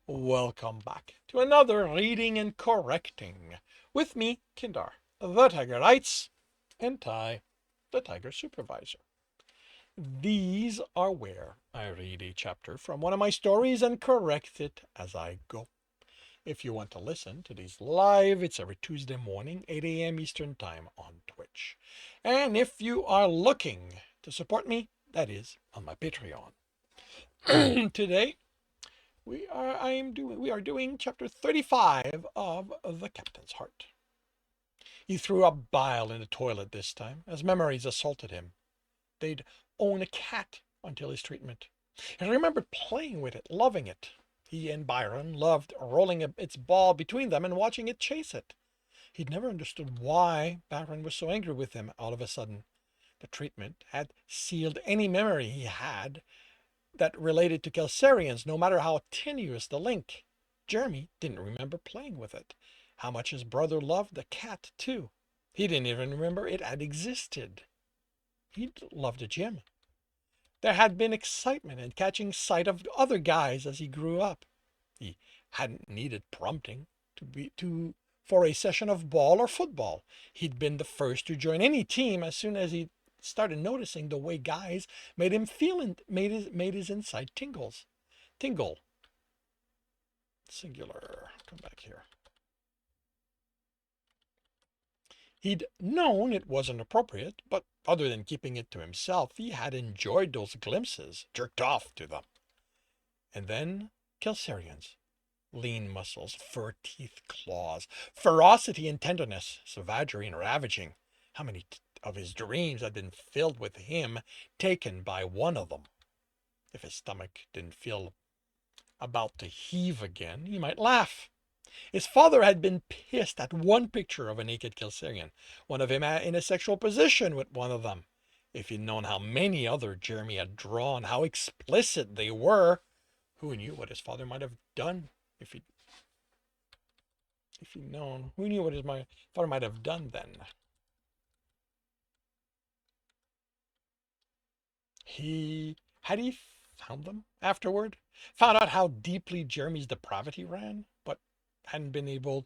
Welcome back to another reading and correcting with me, Kindar, the Tiger Knights, and Ty, the Tiger Supervisor. These are where I read a chapter from one of my stories and correct it as I go. If you want to listen to these live, it's every Tuesday morning, 8 a.m. Eastern Time on Twitch. And if you are looking to support me, that is on my Patreon. Today, we are doing chapter 35 of The Captain's Heart. He threw up bile in the toilet this time as memories assaulted him. They'd own a cat until his treatment. He remembered playing with it, loving it. He and Byron loved rolling its ball between them and watching it chase it. He'd never understood why Byron was so angry with him all of a sudden. The treatment had sealed any memory he had that related to Kelsirians, no matter how tenuous the link. Jeremy didn't remember playing with it. How much his brother loved the cat, too. He didn't even remember it had existed. He loved the gym. There had been excitement in catching sight of other guys as he grew up. He hadn't needed prompting for a session of ball or football. He'd been the first to join any team as soon as he started noticing the way guys made him feel and made his inside tingle. Singular. Come back here. He'd known it wasn't appropriate, but other than keeping it to himself, he had enjoyed those glimpses, jerked off to them. And then Kelsirians. Lean muscles, fur teeth, claws, ferocity and tenderness, savagery and ravaging. How many of his dreams had been filled with him taken by one of them? If his stomach didn't feel about to heave again, he might laugh. His father had been pissed at one picture of a naked Kelsirian, one of him in a sexual position with one of them. If he'd known how many other Jeremy had drawn, how explicit they were, who knew what his father might have done if he'd known? Who knew what his father might have done then? He found them afterward, found out how deeply Jeremy's depravity ran, but hadn't been able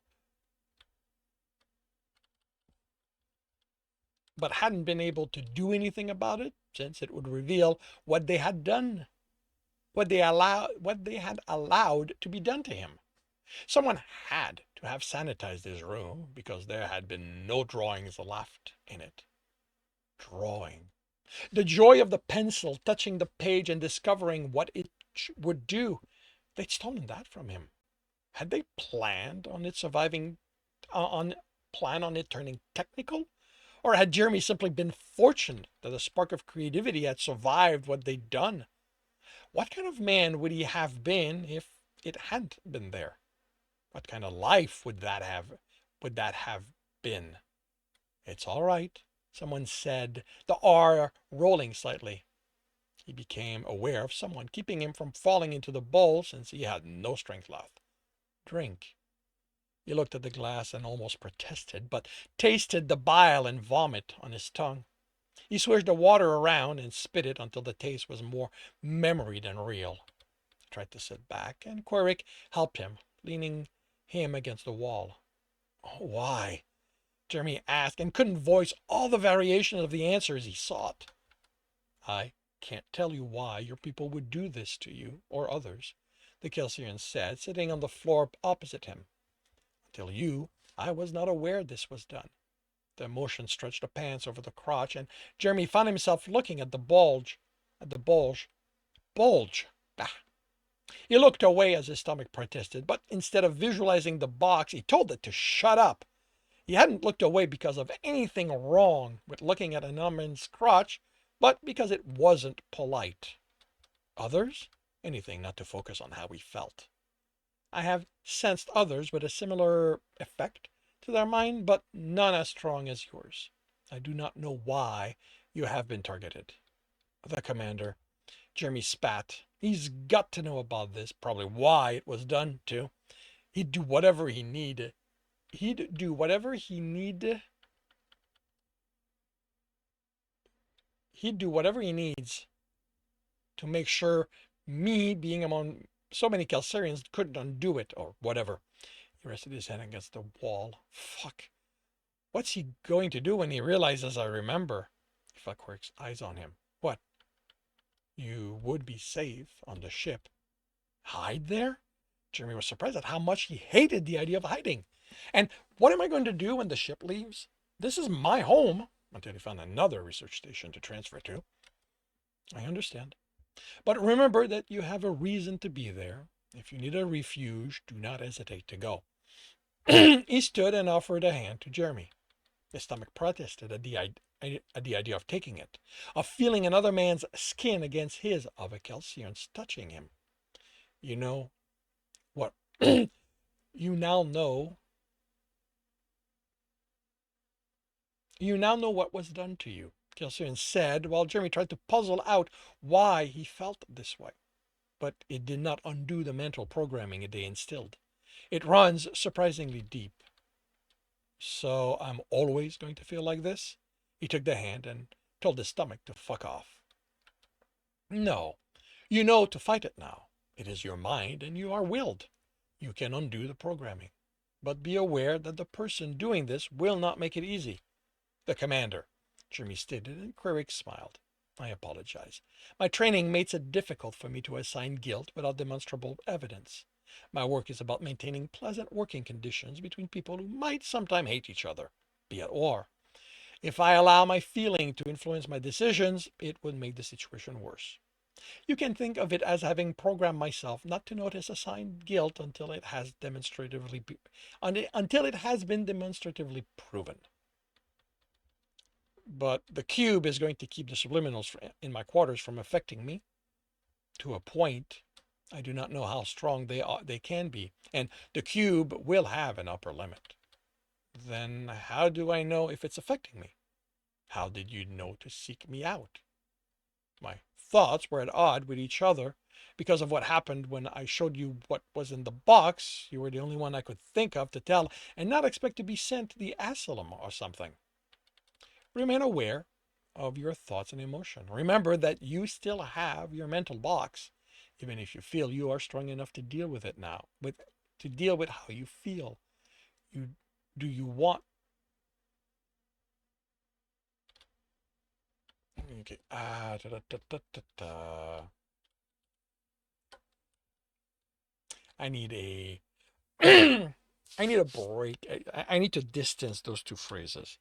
to do anything about it, since it would reveal what they had done, what they had allowed to be done to him. Someone had to have sanitized his room because there had been no drawings left in it. Drawing. The joy of the pencil touching the page and discovering what it would do. They'd stolen that from him. Had they planned on it turning technical? Or had Jeremy simply been fortunate that a spark of creativity had survived what they'd done? What kind of man would he have been if it hadn't been there? What kind of life would that have been? It's all right, someone said, the R rolling slightly. He became aware of someone keeping him from falling into the bowl since he had no strength left. Drink. He looked at the glass and almost protested, but tasted the bile and vomit on his tongue. He swished the water around and spit it until the taste was more memory than real. He tried to sit back, and Querick helped him, leaning him against the wall. Oh, why? Jeremy asked, and couldn't voice all the variations of the answers he sought. I can't tell you why your people would do this to you, or others, the Kelsirian said, sitting on the floor opposite him. Until you, I was not aware this was done. The emotion stretched the pants over the crotch, and Jeremy found himself looking at the bulge. Bulge! Bah! He looked away as his stomach protested, but instead of visualizing the box, he told it to shut up. He hadn't looked away because of anything wrong with looking at a man's crotch, but because it wasn't polite. Others? Anything not to focus on how he felt. I have sensed others with a similar effect to their mind, but none as strong as yours. I do not know why you have been targeted. The commander. Jeremy spat. He's got to know about this, probably why it was done, too. He'd do whatever he needed. He'd do whatever he needs to make sure me being among so many Kelsirians couldn't undo it or whatever. He rested his head against the wall. Fuck. What's he going to do when he realizes I remember? He felt Quirk's eyes on him. What? You would be safe on the ship. Hide there? Jeremy was surprised at how much he hated the idea of hiding. And what am I going to do when the ship leaves? This is my home, until he found another research station to transfer to. I understand. But remember that you have a reason to be there. If you need a refuge, do not hesitate to go. He stood and offered a hand to Jeremy. His stomach protested at the idea of taking it, of feeling another man's skin against his, of a Kelsirian's touching him. You know what? you now know. You now know what was done to you, Kelsirian said, while Jeremy tried to puzzle out why he felt this way. But it did not undo the mental programming they instilled. It runs surprisingly deep. So I'm always going to feel like this? He took the hand and told his stomach to fuck off. No, you know to fight it now. It is your mind and you are willed. You can undo the programming. But be aware that the person doing this will not make it easy. The commander, Jeremy stated, and Quirk smiled. I apologize. My training makes it difficult for me to assign guilt without demonstrable evidence. My work is about maintaining pleasant working conditions between people who might sometime hate each other, be at war. If I allow my feeling to influence my decisions, it would make the situation worse. You can think of it as having programmed myself not to notice assigned guilt until it has been demonstratively proven. But the cube is going to keep the subliminals in my quarters from affecting me. To a point, I do not know how strong they can be, and the cube will have an upper limit. Then how do I know if it's affecting me? How did you know to seek me out? My thoughts were at odds with each other because of what happened when I showed you what was in the box. You were the only one I could think of to tell and not expect to be sent to the asylum or something. Remain aware of your thoughts and emotion. Remember that you still have your mental box, even if you feel you are strong enough to deal with it now, to deal with how you feel. Do you want? Okay. I need a. I need a break. I need to distance those two phrases.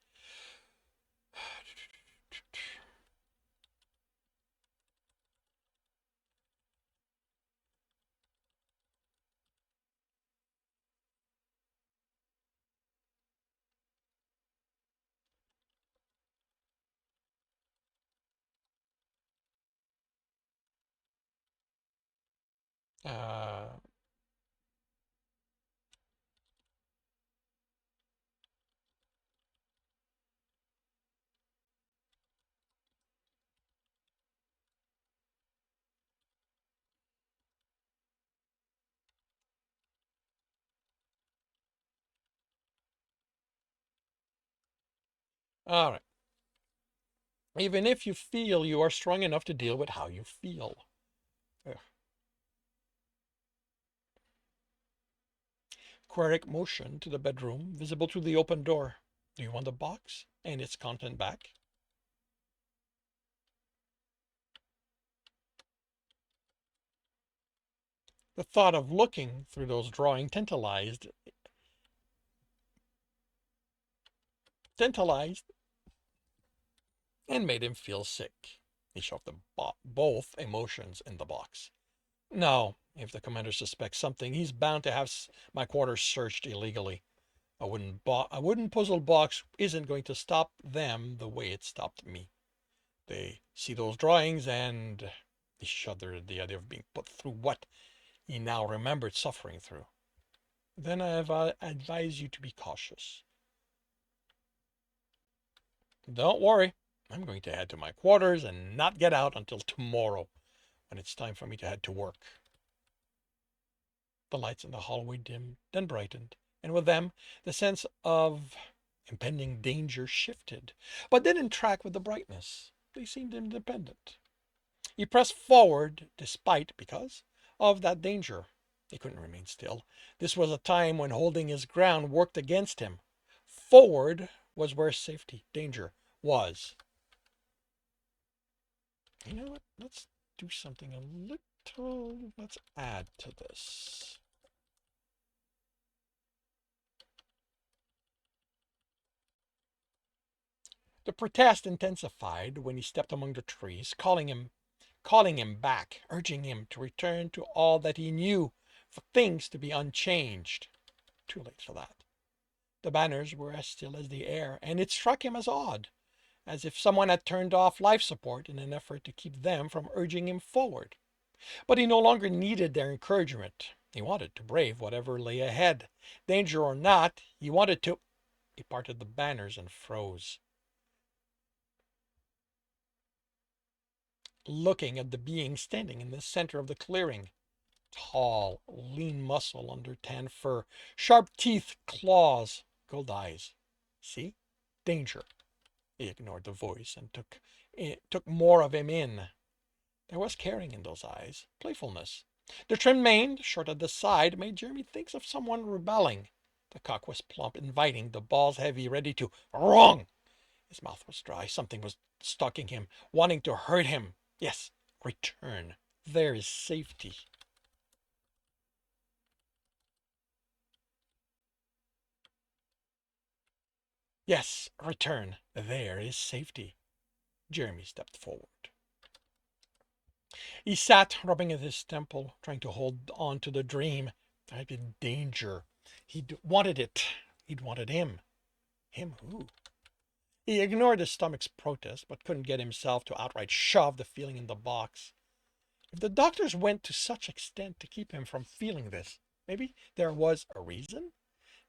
Uh, all right. Even if you feel you are strong enough to deal with how you feel. Ugh. Queric motioned to the bedroom, visible through the open door. Do you want the box and its content back? The thought of looking through those drawings tantalized and made him feel sick. He shoved both emotions in the box. No, if the commander suspects something, he's bound to have my quarters searched illegally. A wooden puzzle box isn't going to stop them the way it stopped me. They see those drawings and he shuddered at the idea of being put through what he now remembered suffering through. Then I advise you to be cautious. Don't worry, I'm going to head to my quarters and not get out until tomorrow, when it's time for me to head to work. The lights in the hallway dimmed, then brightened, and with them the sense of impending danger shifted, but didn't track with the brightness. They seemed independent. He pressed forward because of that danger. He couldn't remain still. This was a time when holding his ground worked against him. Forward was where safety, danger was. You know what? Let's do something a little. Let's add to this. The protest intensified when he stepped among the trees, calling him back, urging him to return to all that he knew, for things to be unchanged. Too late for that. The banners were as still as the air, and it struck him as odd, as if someone had turned off life support in an effort to keep them from urging him forward. But he no longer needed their encouragement. He wanted to brave whatever lay ahead. Danger or not, he wanted to. He parted the banners and froze, looking at the being standing in the center of the clearing. Tall, lean muscle under tan fur, sharp teeth, claws, gold eyes. See? Danger. He ignored the voice and took more of him in. There was caring in those eyes, playfulness. The trim mane, short at the side, made Jeremy think of someone rebelling. The cock was plump, inviting, the balls heavy, ready to wrong. His mouth was dry. Something was stalking him, wanting to hurt him. Yes, return. There is safety. Yes, return. There is safety. Jeremy stepped forward. He sat, rubbing at his temple, trying to hold on to the dream. There had been danger. He'd wanted it. He'd wanted him. Him who? He ignored his stomach's protest, but couldn't get himself to outright shove the feeling in the box. If the doctors went to such extent to keep him from feeling this, maybe there was a reason?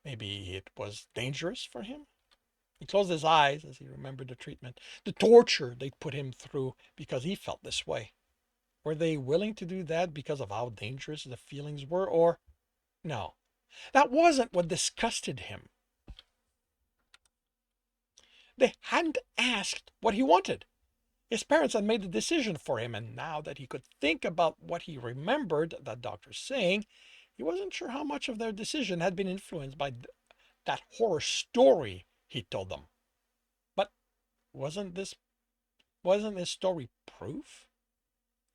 Maybe it was dangerous for him? He closed his eyes as he remembered the treatment, the torture they'd put him through because he felt this way. Were they willing to do that because of how dangerous the feelings were, or no? That wasn't what disgusted him. They hadn't asked what he wanted. His parents had made the decision for him, and now that he could think about what he remembered that doctor saying, he wasn't sure how much of their decision had been influenced by that horror story he told them. But wasn't this story proof?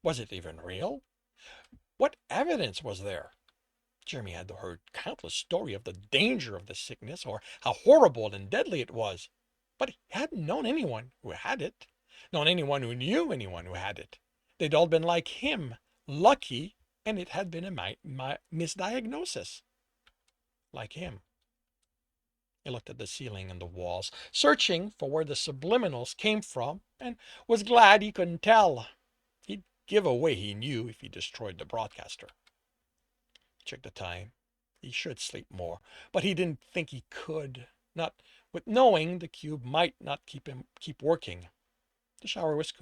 Was it even real? What evidence was there? Jeremy had heard countless stories of the danger of the sickness or how horrible and deadly it was, but he hadn't known anyone who had it, known anyone who knew anyone who had it. They'd all been like him, lucky, and it had been a misdiagnosis. Like him. He looked at the ceiling and the walls, searching for where the subliminals came from, and was glad he couldn't tell. He'd give away he knew if he destroyed the broadcaster. Check the time. He should sleep more, but he didn't think he could. Not with knowing the cube might not keep working. The shower was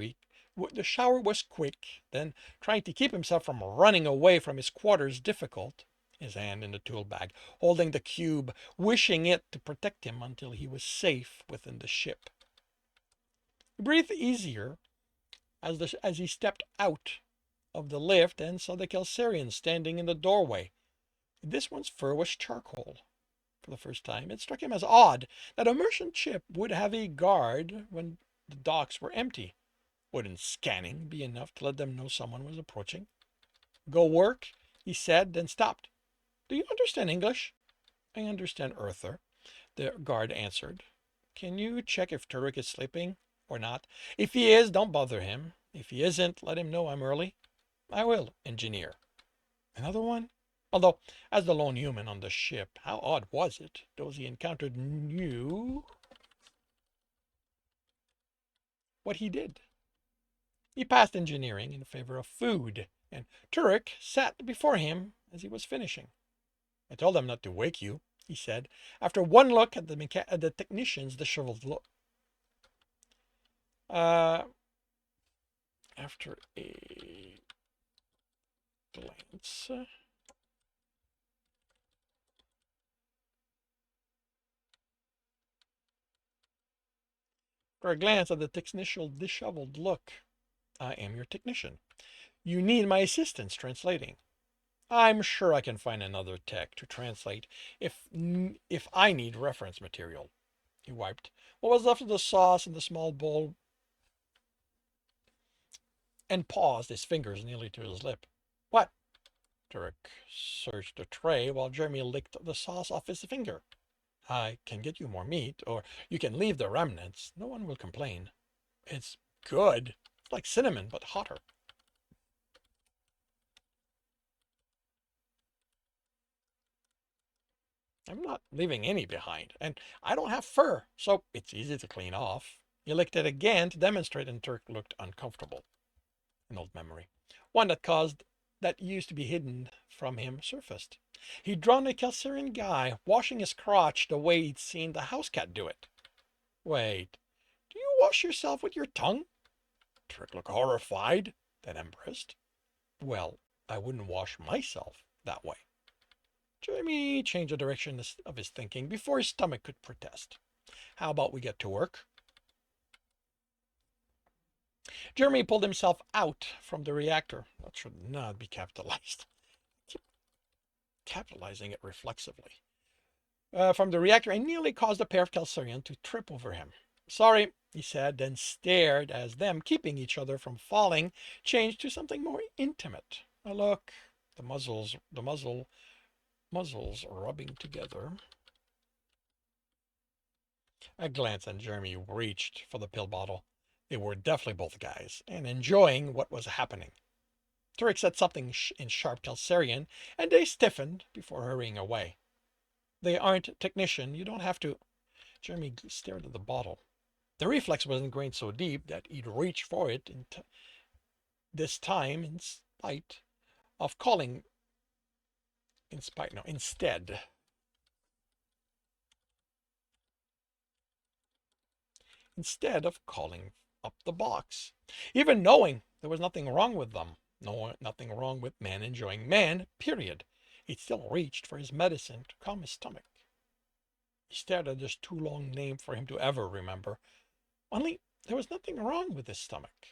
quick. Then trying to keep himself from running away from his quarters difficult. His hand in the tool bag, holding the cube, wishing it to protect him until he was safe within the ship. He breathed easier as he stepped out of the lift and saw the Kelsirian standing in the doorway. This one's fur was charcoal. For the first time, it struck him as odd that a merchant ship would have a guard when the docks were empty. Wouldn't scanning be enough to let them know someone was approaching? Go work, he said, then stopped. Do you understand English? I understand Earther, the guard answered. Can you check if Turek is sleeping or not? If he is, don't bother him. If he isn't, let him know I'm early. I will, engineer. Another one? Although, as the lone human on the ship, how odd was it? Those he encountered knew what he did. He passed engineering in favor of food, and Turek sat before him as he was finishing. I told them not to wake you, he said, after one look at the technician's disheveled look. After a glance. For a glance at the technician's disheveled look. I am your technician. You need my assistance translating. I'm sure I can find another tech to translate if I need reference material. He wiped what was left of the sauce in the small bowl and paused, his fingers nearly to his lip. What? Turek searched the tray while Jeremy licked the sauce off his finger. I can get you more meat, or you can leave the remnants. No one will complain. It's good. It's like cinnamon, but hotter. I'm not leaving any behind, and I don't have fur, so it's easy to clean off. He licked it again to demonstrate, and Turk looked uncomfortable. An old memory. One that used to be hidden from him surfaced. He'd drawn a Kelsirian guy washing his crotch the way he'd seen the house cat do it. Wait, do you wash yourself with your tongue? Turk looked horrified, then embarrassed. Well, I wouldn't wash myself that way. Jeremy changed the direction of his thinking before his stomach could protest. How about we get to work? Jeremy pulled himself out from the reactor. That should not be capitalized. Keep capitalizing it reflexively. From the reactor and nearly caused a pair of Kelsirian to trip over him. Sorry, he said, then stared as them, keeping each other from falling, changed to something more intimate. A look, the muzzles rubbing together. A glance, and Jeremy reached for the pill bottle. They were definitely both guys, and enjoying what was happening. Turek said something in sharp Kelsirian, and they stiffened before hurrying away. They aren't technician, you don't have to. Jeremy stared at the bottle. The reflex was ingrained so deep that he'd reach for it this time instead of calling up the box, even knowing there was nothing wrong with them. Nothing wrong with man enjoying man, period. He'd still reached for his medicine to calm his stomach. He stared at this too long name for him to ever remember. Only there was nothing wrong with his stomach.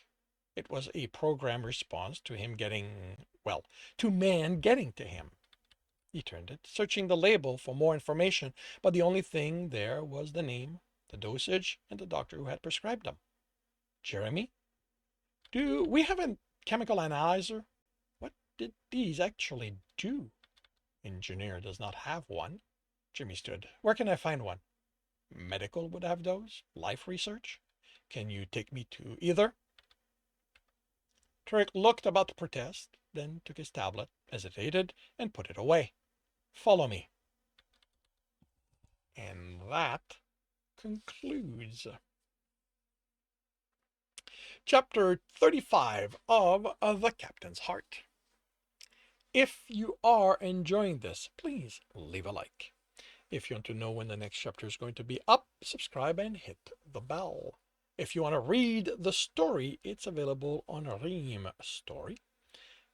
It was a programmed response to him to man getting to him. He turned it, searching the label for more information, but the only thing there was the name, the dosage, and the doctor who had prescribed them. Jeremy? Do we have a chemical analyzer? What did these actually do? Engineer does not have one. Jimmy stood. Where can I find one? Medical would have those? Life research? Can you take me to either? Turek looked about to protest, then took his tablet, hesitated, and put it away. Follow me. And that concludes Chapter 35 of The Captain's Heart. If you are enjoying this, please leave a like. If you want to know when the next chapter is going to be up, subscribe and hit the bell. If you want to read the story, it's available on Ream Story.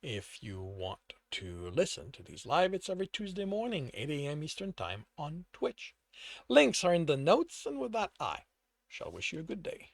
If you want to listen to these live, it's every Tuesday morning, 8 a.m. Eastern Time on Twitch. Links are in the notes, and with that, I shall wish you a good day.